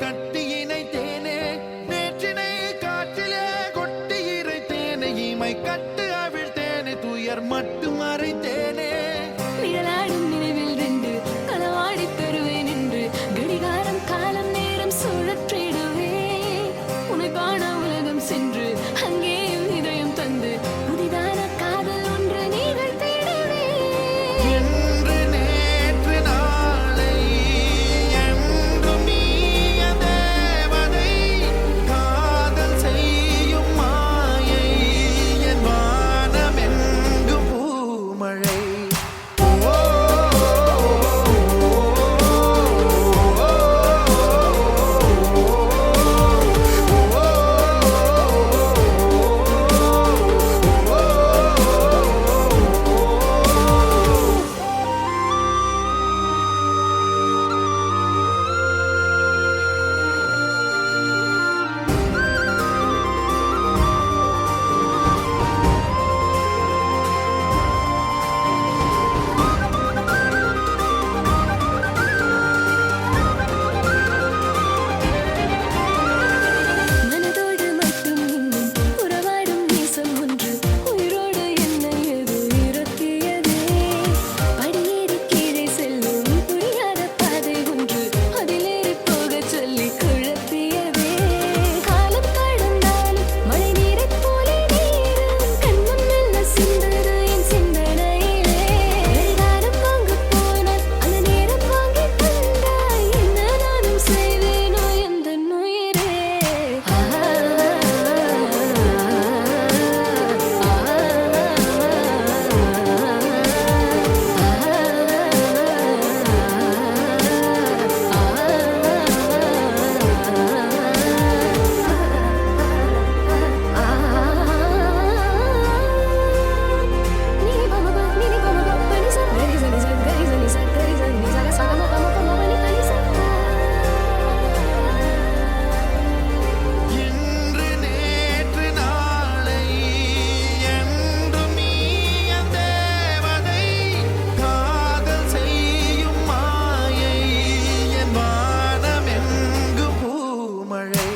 கட்டி இணைத்தேனே நேற்றினை காற்றிலே கொட்டி இறைத்தேனே இமை கட்டு அவிழ்த்தேனே துயர் மட்டும் அறைத்தேனே நிழலாடும் நினைவில் நின்று களவாடி தருவேன் என்று கடிகாரம் காலம் நேரம் சுழற்றிடுவே உன்னை காண உலகம் சென்று அங்கேயும் இதயம் தந்து புதிதான காதல் ஒன்று நீங்கள் தேடுவே இன்று நேற்று நாளை என்றும் நீய தேவதை காதல் செய்யும் மாயை என் வானமெங்கும் பூமழை மனதோடு மட்டும் இன்னும் உறவாடும் நேசம் ஒன்று உயிரோடு என்னை ஏதோ இருத்தியதே படியேறி கீழே செல்லும் புரியாத பாதை ஒன்று அதிலேறி போகச் சொல்லி குழப்பியதே காலம் கடந்தாலும் மழை நீரைப் போலே நீரும் கண்முன் மெல்ல சிந்தது என் சிந்தனையிலே கடிகாரம் வாங்கப் போனால் அந்த நேரம் வாங்கித் தந்தாய் என்ன நானும் செய்வேனோ எந்தன் உயிரே இன்று நேற்று நாளை என்றும் நீய தேவதை காதல் செய்யும் மாயை என் வானமெங்கும் பூமழை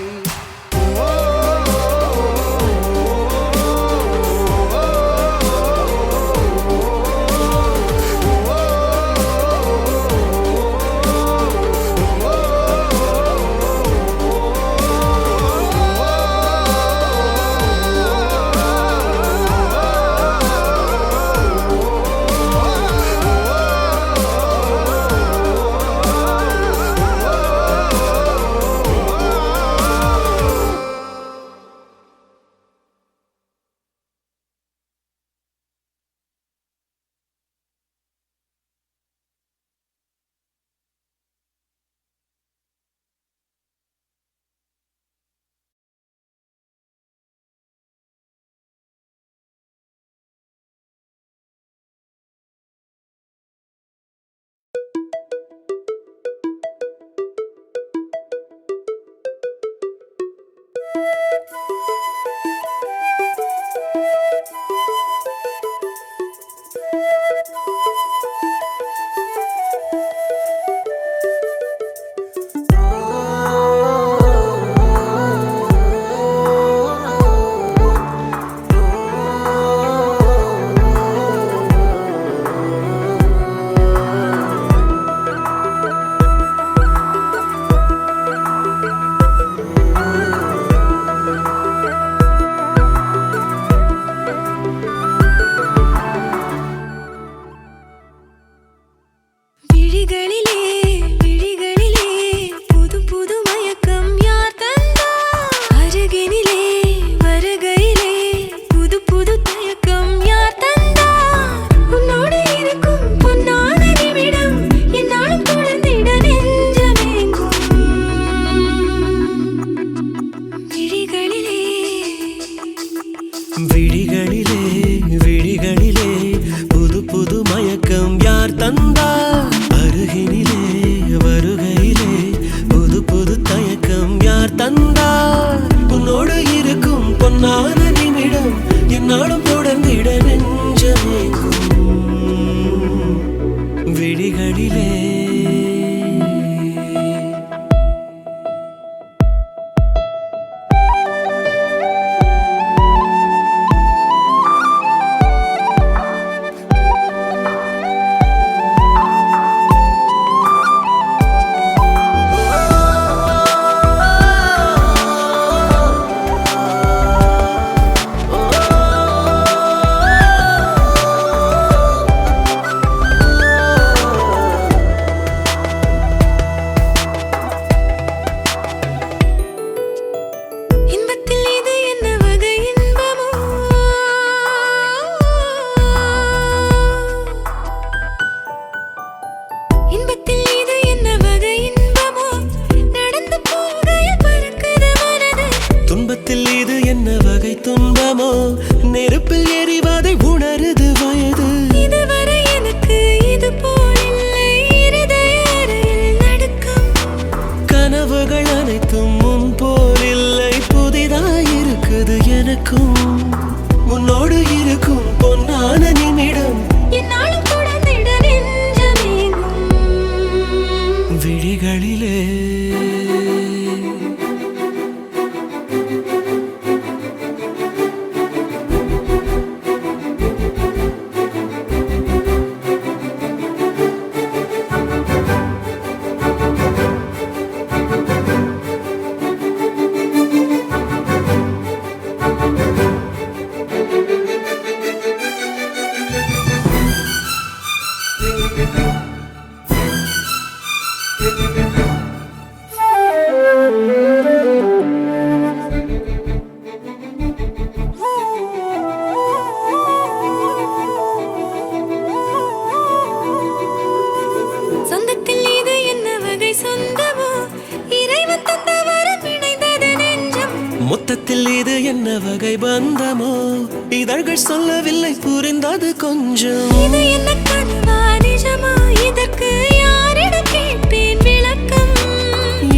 கனவுகள் அனைத்தும் முன் போல் இல்லை, புதிதாயிருக்குது எனக்கும். உன்னோடு இருக்கும் பொன்னான நிமிடம் என்னாலும் தொடர்ந்திட நெஞ்சமேங்கும் விழிகளிலே. சொந்தத்தில் இது என்ன வகை சொந்தமோ, இறைவன் தந்த வரம் இணைந்தது நெஞ்சம். மொத்தத்தில் இது என்ன வகை பந்தமோ, இதழ்கள் சொல்லவில்லை புரிந்தது கொஞ்சம். இது என்ன கனவா நிஜமா, இதற்கு யாரிடம் கேட்பேன் விளக்கம்.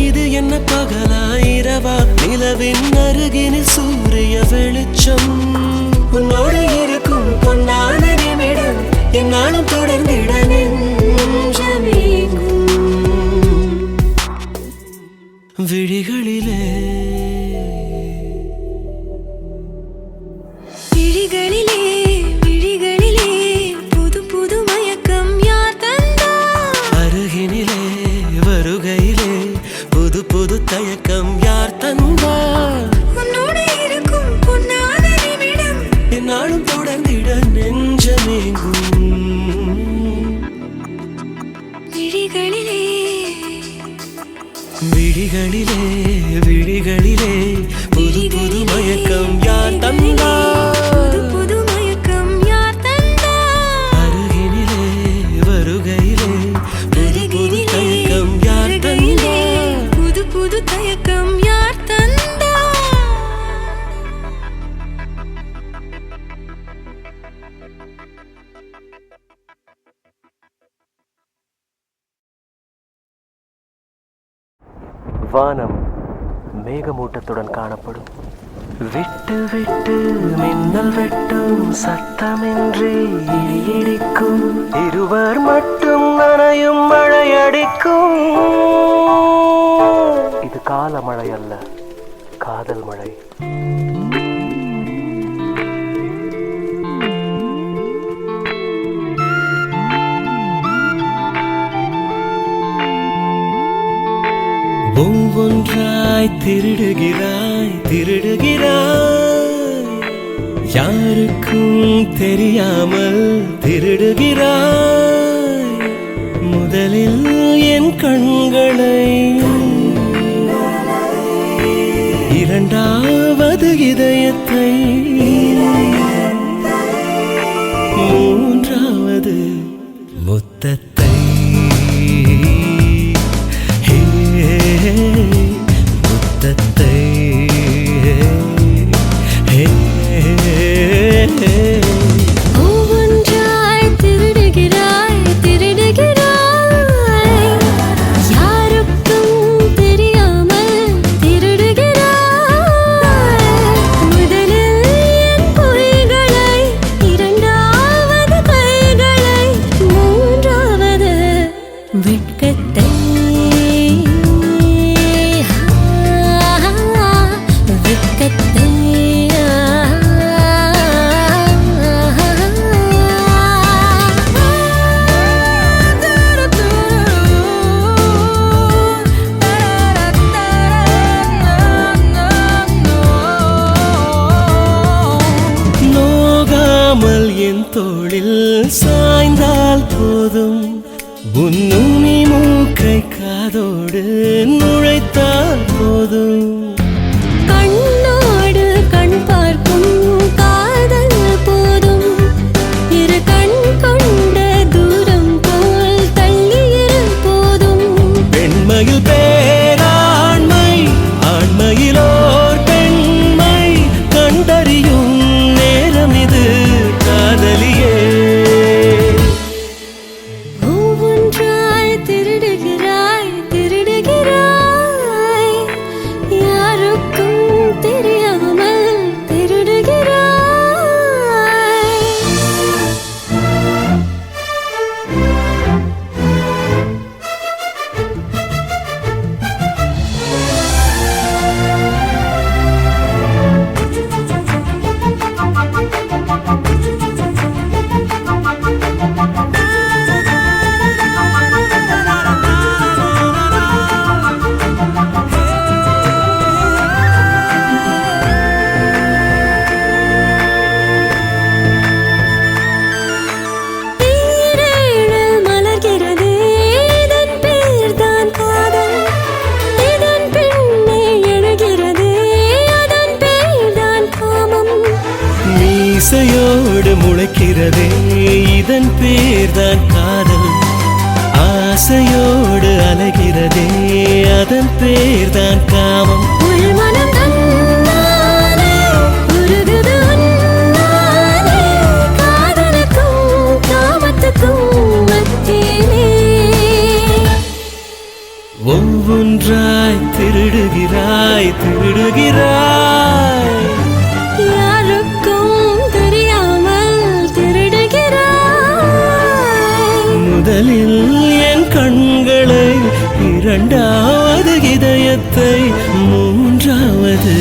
இது என்ன பகலா இரவா, நிலவின் அருகினில் சூரிய வெளிச்சம். உன்னோடு இருக்கும் பொன்னான நிமிடம் என்னாலும் தொடர்ந்திட நெஞ்சமேங்கும் விழிகளிலே. விழிகளிலே விழிகளிலே புது புது மயக்கம் யார் தந்தார். அருகினிலே வருகையிலே புது புது தயக்கம் யார் தந்தார். உன்னோடு இருக்கும் பொன்னான நிமிடம் என்னாலும் தொடர்ந்திட நெஞ்சமேங்கும் விழிகளிலே விழிகளிலே. விழிகளிலே புது புது மயக்கம் யார் தந்தார். புது புது மயக்கம் யார் தந்தார். அருகினிலே வருகையிலே புது புது தயக்கம் யார் தந்தார். புது புது தயக்கம் யார் தந்தார். வானம் மேகமூட்டத்துடன் காணப்படும். விட்டு விட்டு மின்னல் வெட்டும் சத்தமின்றி இடிக்கும். இருவர் மட்டும் நனையும் மழையடிக்கும். இது கால மழை அல்ல, காதல் மழை. ஒவ்வொன்றாய் திருடுகிறாய் திருடுகிறாய், யாருக்கும் தெரியாமல் திருடுகிறாய். முதலில் என் கண்களை, இரண்டாவது இதயத்தை, மூன்றாவது முத்தத்தை. முத்தத்தை ஒவ்வொன்றாய் திருடுகிறாய் திருடுகிறாய், யாருக்கும் தெரியாமல் திருடுகிறாய். முதலில் என் பொய்களை, இரண்டாவது கைகளை, மூன்றாவது வெட்கத்தை. வெட்கத்தை நோகாமல் என் தோளில் சாய்ந்தால் போதும். உன்னுனி மூக்கை காதோடு நுழைத்தால் போதும். கண்ணோடு கண் பார்க்கும் காதல் போதும். இரு கண் கொண்ட தூரம் போல் தள்ளியிரு போதும். பெண்மையில் பேராண்மை, ஆண்மையிலோர் பெண்மை கண்டறியும் நேரம் இது காதலியே. ஒவ்வொன்றாய் திருடுகிறாய் திருடுகிறாய், முளைக்கிறதே இதன் பேர்தான் காதல். ஆசையோடு அலைகிறதே அதன் பேர்தான் காமம். உள்மனம் தன்னாலே உருகுது உன்னாலே, காதலுக்கும் காமத்துக்கும் மத்தியிலே. ஒவ்வொன்றாய் திருடுகிறாய் திருடுகிறாய், யாருக்கும் தெரியாமல் திருடுகிறாய். முதலில் என் கண்களை, இரண்டாவது இதயத்தை, மூன்றாவது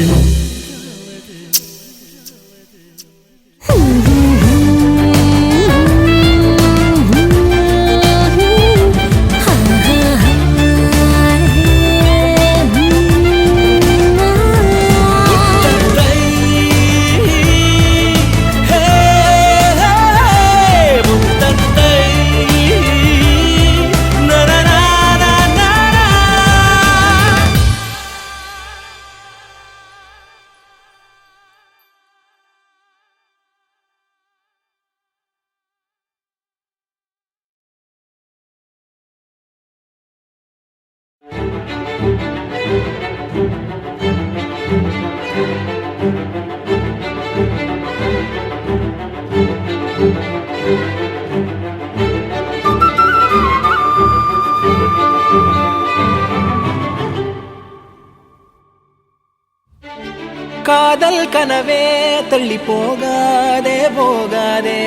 காதல் கனவே தள்ளி போகாதே போகாதே,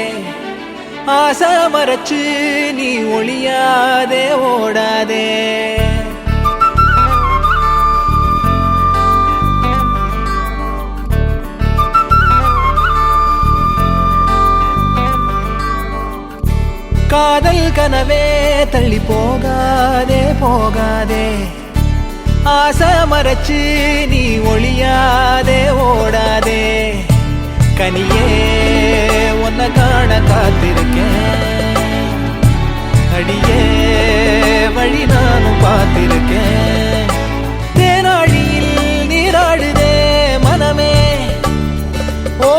ஆசை மறைச்சு நீ ஒளியாதே ஓடாதே. காதல் கனவே தள்ளி போகாதே போகாதே, ஆசை மறைச்சு நீ ஒளியாதே ஓடாதே. கனியே உன்னை காண காத்திருக்கேன், அடியே வழி நானும் பார்த்திருக்கேன். தேனாழியில் நீராடுதே மனமே, ஓ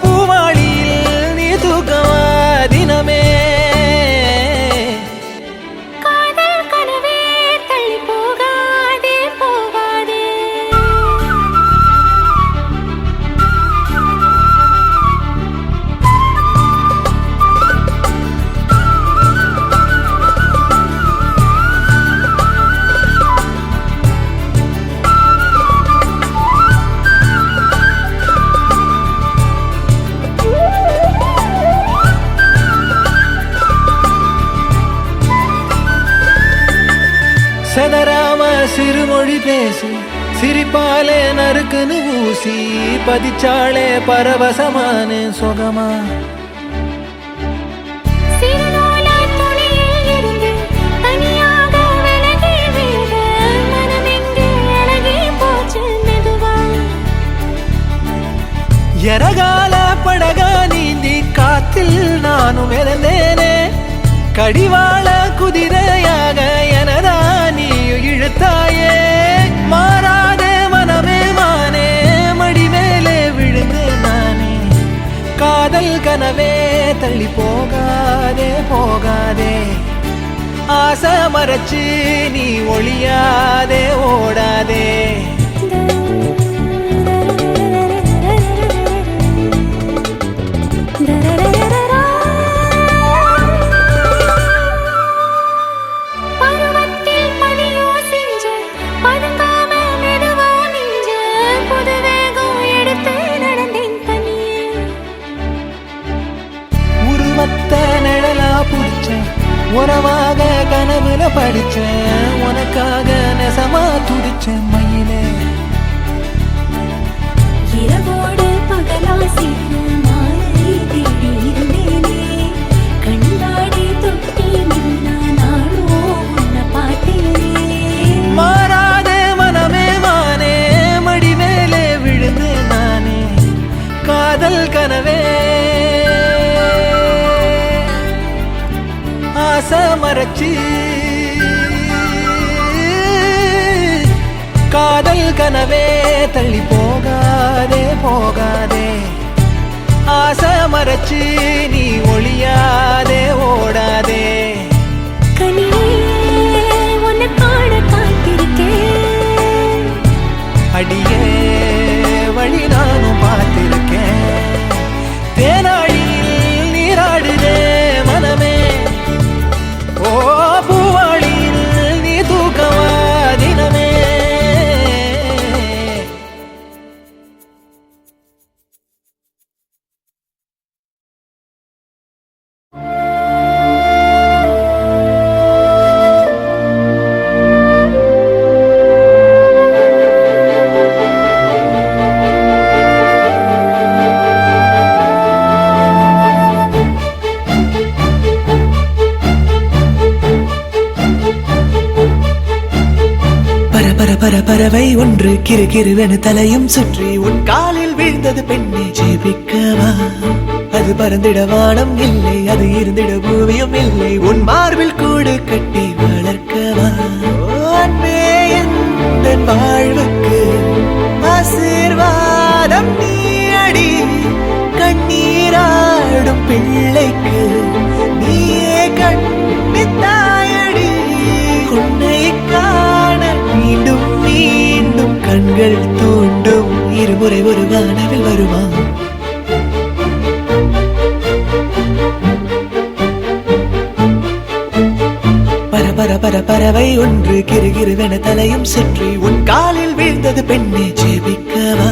பூவாளியில் நீ தூக்கமா தினமே. செதறாம சிறுமொழி பேசி, சிரிப்பாலே நறுக்குன்னு ஊசி, பதிச்சாலே பரவசமான சுகமா. எரகால படகா நீந்தி காத்தில் நானும் இழந்தேனே, கடிவாள குதிரையாக எனதா நீ இழுத்தாயே. மாறாதே மனமே மானே, மடி மேலே விழுந்து நானே. காதல் கனவே தள்ளி போகாதே போகாதே, ஆசை மறைச்சு நீ ஒளியாதே ஓடாதே. உறவாக கனவுல படிச்சேன், உனக்காக நெசமா துடிச்சேன் மயிலே. இரவோடு பகலா சேர்ந்து மாலை தேடி இருந்தேனே, கண்டாடி தொட்டி நின்னா நாளோ உன்னை பார்த்தேனே. மாறாதே மனமே மானே, மடி மேலே விழுந்து நானே. காதல் கனவே ஆசை மறைச்சு, காதல் கனவே தள்ளி போகாதே போகாதே, ஆசை மறைச்சு நீ ஒளியாதே ஓடாதே. கனியே உன்னை காண காத்திருக்கேன். அடியே வழி நானும் பார்த்திருக்கேன். தேனாழியில் நீராடுதே மனமே, ஓ பூவாளியில் நீ தூக்கவா தினமே. பறவை ஒன்று கிறுகிறுவென தலையும் சுற்றி உன் காலில் வீழ்ந்தது பெண்ணே ஜெபிக்கவா. அது பறந்திட வானம் இல்லை, அது இருந்திட பூமியும் இல்லை, உன் மார்பில் கூடு கட்டி வளர்க்கவா. அன்பே என் வாழ்வுக்கு ஆசீர்வாதம் நீ அடி. கண்ணீராடும் பிள்ளைக்கு நீயே கண்ணித்தாயடி. உன்னை காண மீண்டும் மீண்டும் கண்கள் தூண்டும், இருமுறை ஒரு வானவில் வருமா. பறவை ஒன்று கிறுகிறுவென தலையும் சுற்றி உன் காலில் வீழ்ந்தது பெண்ணே ஜெபிக்கவா.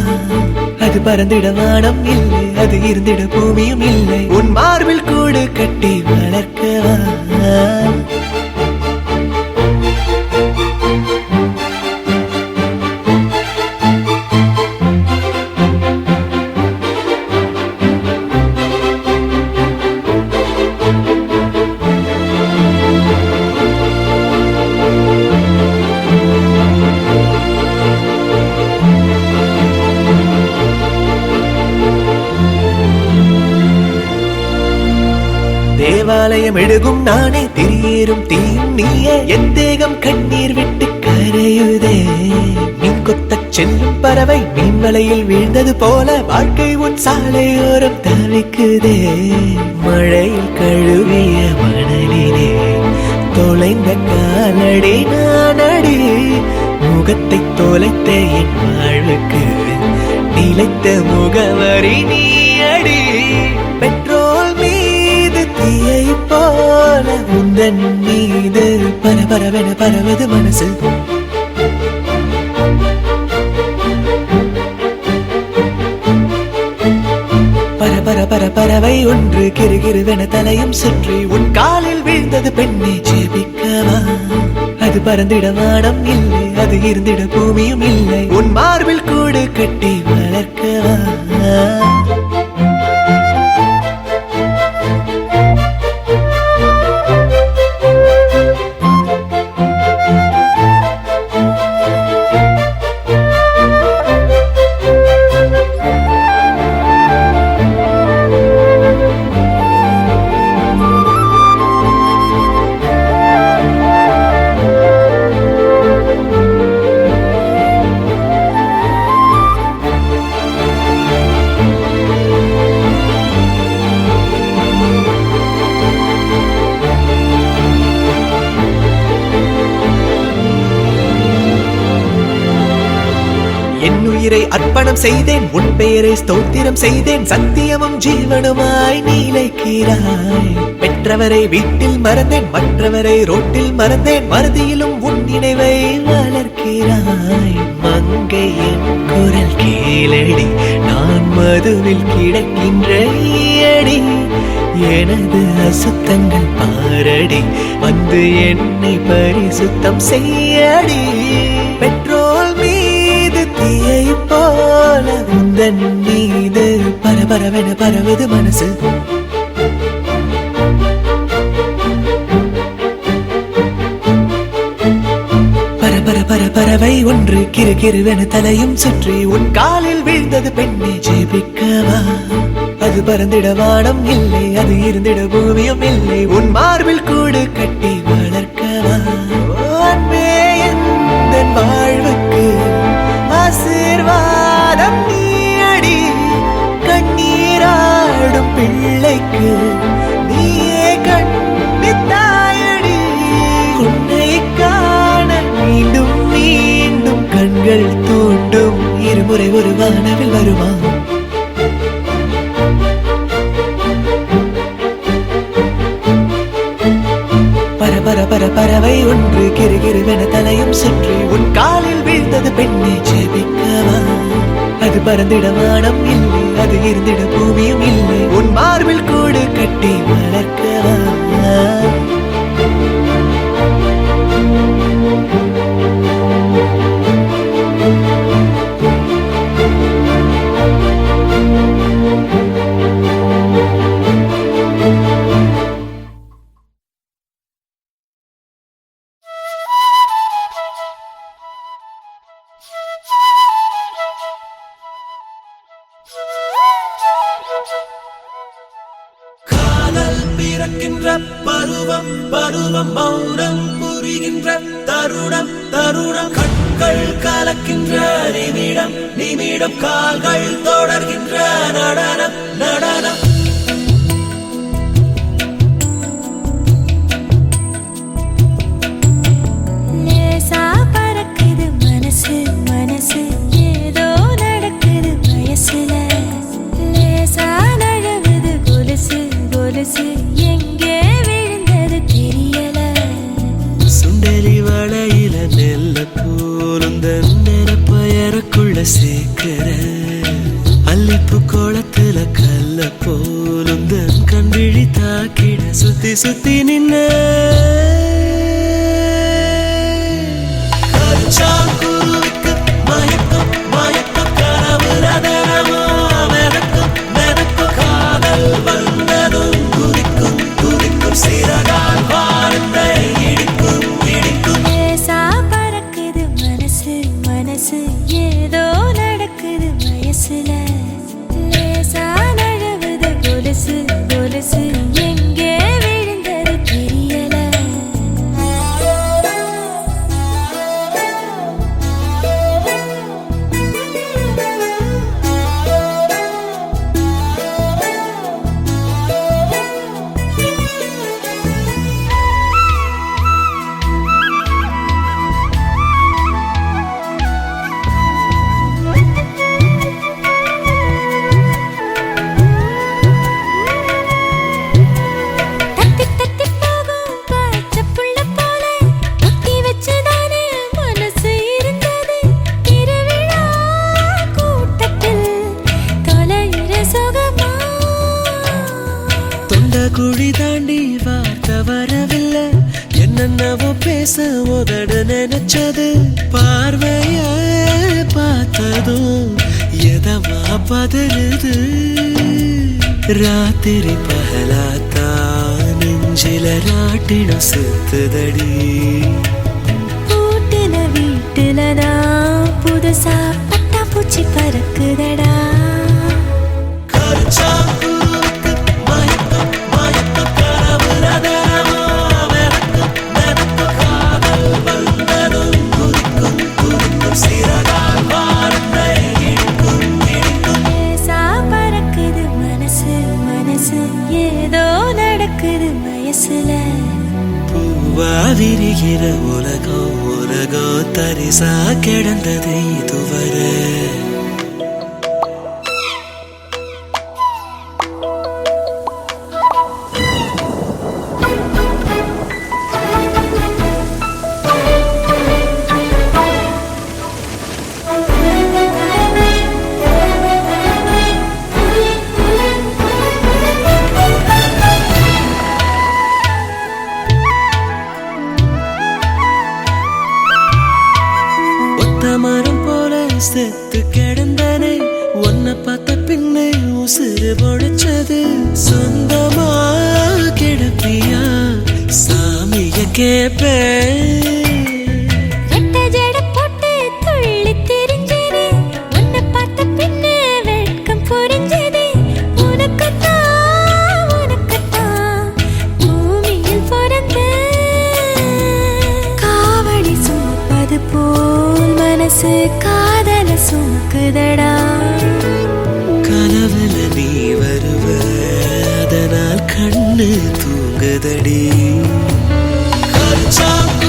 அது பறந்திட வானம் இல்லை, அது இருந்திட பூமியும் இல்லை, உன் மார்பில் கூடு கட்டி வளர்க்கவா. தேவாலயம் எழுகும் நானே, திரியேறும் தீயும் நீயே, என் தேகம் கண்ணீர் விட்டு கரையுதே. மீன் கொத்தச் செல்லும் பறவை மீன் வலையில் வீழ்ந்தது போல வாழ்க்கை உன் சாலையோரம் தவிக்குதே. மழையில் கழுவிய மணலிலே தொலைந்த காலடி நானடி. முகத்தை தொலைத்த என் வாழ்வுக்கு நிலைத்த முகவரி நீ அடி. பெட்ரோல் மீது தீயை போல உந்தன் மீது பரபரவென பரவது மனசு. பறவை ஒன்று கிறுகிறுவென தலையும் சுற்றி உன் காலில் வீழ்ந்தது பெண்ணே ஜெபிக்கவா. அது பறந்திட வானம் இல்லை, அது இருந்திட பூமியும் இல்லை, உன் மார்பில் கூடு கட்டி வளர்க்கவா. உயிரை அர்ப்பணம் செய்தேன், உன் பெயரை ஸ்தோத்திரம் செய்தேன், சத்தியமும் ஜீவனுமாய் நீலைக்கிறாய். பெற்றவரை வீட்டில் மறந்தேன், மற்றவரை ரோட்டில் மறந்தேன், மறதியிலும் உன் நினைவை வளர்க்கிறாய். மங்கை என் குரல் கேளடி, நான் மதுவில் கிடக்கின்ற ஈயடி. எனது அசுத்தங்கள் பாரடி, வந்து என்னை பரிசுத்தம் செய்யடி. பெட்ரோல் மீது தீயை போல உந்தன் மீது பரபரவென பரவது மனசு. பறவை ஒன்று கிறுகிறுவென தலையும் சுற்றி உன் காலில் வீழ்ந்தது பெண்ணே ஜெபிக்கவா. அது பறந்திட வானம் இல்லை, அது இருந்திட பூமியும் இல்லை, உன் மார்பில் கூடு கட்டி வளர்க்கவா. அன்பே என் வாழ்வுக்கு ஆசீர்வாதம் நீ அடி. கண்ணீராடும் தூண்டும் இருமுறை ஒரு வானவில் வருமா பறவை ஒன்று கிருகிருவென தலையும் சுற்றி உன் காலில் வீழ்ந்தது பெண்ணை ஜெபிக்கவா அது பறந்திட வானம் இல்லை அது இருந்திட பூமியும் இல்லை உன் மார்பில் கூடு கட்டி வளர்க்கவா பிறக்கின்ற பருவம் பருவம் மௌனம் புரிகின்ற தருணம் தருணம் கண்கள் கலக்கின்ற நிமிடம் நிமிடம் கால்கள் தொடர்கின்ற நடனம் நடனம் லேசா பறக்குது மனசு மனசு ஏதோ நடக்குது வயசுல லேசா நழுவுது கொலுசு கொலுசு எங்கே விழுந்தது தெரியல சுண்டலி வளையில நெல்ல போலுந்த நெருப்பயருக்குள்ள சேர்க்கிற அல்லிப்பு கோலத்துல கல்ல போலுந்த கண்விழி தாக்கிட சுத்தி சுத்தி நின்ன கருச்சாங்குருவிக்கு மயக்கம் மயக்கம் கனவுல தினமோ மிதக்கும் மிதக்கும் காதல் வந்ததும் குதிக்கும் குதிக்கும் சிறகால் வானத்தை இடிக்கும் இடிக்கும் லேசா பறக்குது மனசு மனசு ஏதோ நடக்குது வயசுல லேசா நழுவுது கொலுசு கொலுசு எங்கே விழுந்தது தெரியல தத்தி தத்தி போகும் பச்சைப்புள்ள போல ஒட்டி வச்சுதானே மனசு இருந்தது திருவிழா கூட்டத்தில் தொலைகிற சுகமா தொண்ட குழி தாண்டி வார்த்தை வரவில்லை என்னென்னவோ பேச உதடு நினைச்சது பார்வைய பார்த்ததும் எதமா பதறுது ராத்திரி பகலாத்தா நெஞ்சில ராட்டினம் சுத்துதடி கூட்டுல வீட்டுலதான் புதுசா பட்டாம்பூச்சி பறக்குதடா கருச்சாங்குருவிக்கு மயக்கம் மயக்கம் கனவுல தினமோ மிதக்கும் மிதக்கும் காதல் வந்ததும் குதிக்கும் குதிக்கும் சிறகால் வானத்தை இடிக்கும் இடிக்கும் லேசா பறக்குது மனசு மனசு ஏதோ நடக்குது வயசுல பூவா விரிகிற உலகம் உலகம் தரிசா கிடந்தது இதுவரை ஒத்த மரம் போல செத்து கிடந்தனே உன்னை பார்த்த பின்னே உசுறு பொழைச்சது சொந்தமா கிடப்பியா சாமிய கேப்பேன் ரெட்ட ஜட போட்டு துள்ளி திரிஞ்சேனே உன்னை பார்த்த பின்னே வெட்கம் புரிஞ்சதே உனக்குத்தான் பூமியில் பிறந்த காவடி சுமப்பது போல் மனசு காதல சுமக்குதடா கனவுல நீ வருவ அதனால் கண்ணு தூங்குதடி கருச்சாங்குருவிக்கு